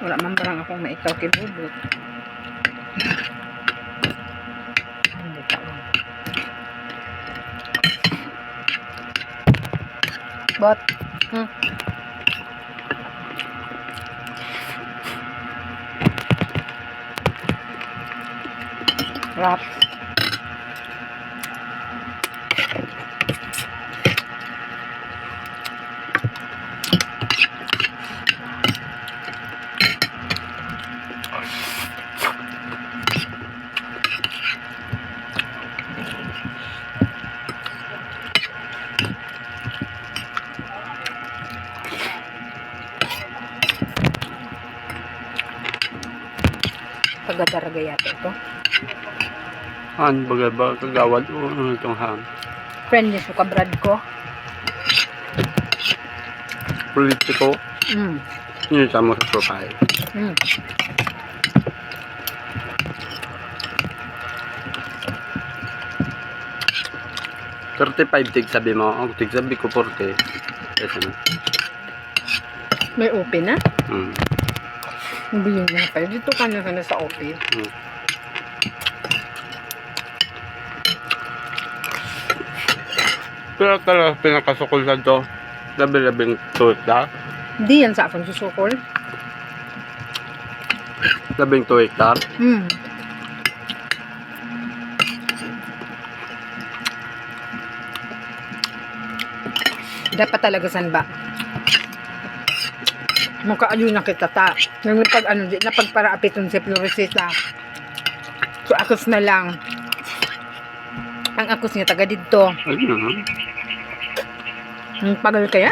Wala man parang akong maikaw kibubot. But, wrap. Pagdadaraga yata ito. Ano ba kagawad o ano itong ham? Friend niya sa kabrad ko. Politiko. Yun sa mo sa profile. $35 tig sabi mo. Ang tig sabi ko 40. Kasi na. May open na? Hindi yun nga pala. Dito ka na sa open. Pero talaga pinakasukol na to. Labi-labing tuwik na. Hindi yan sa akong susukol. Labing tuwik na. Dapat talaga san ba? Mukha na kita ta. Yung pag ano, di na pagparaapiton si Floresita. So akos na lang. Ang akos niya taga dito. Ayun na. Pagal kaya?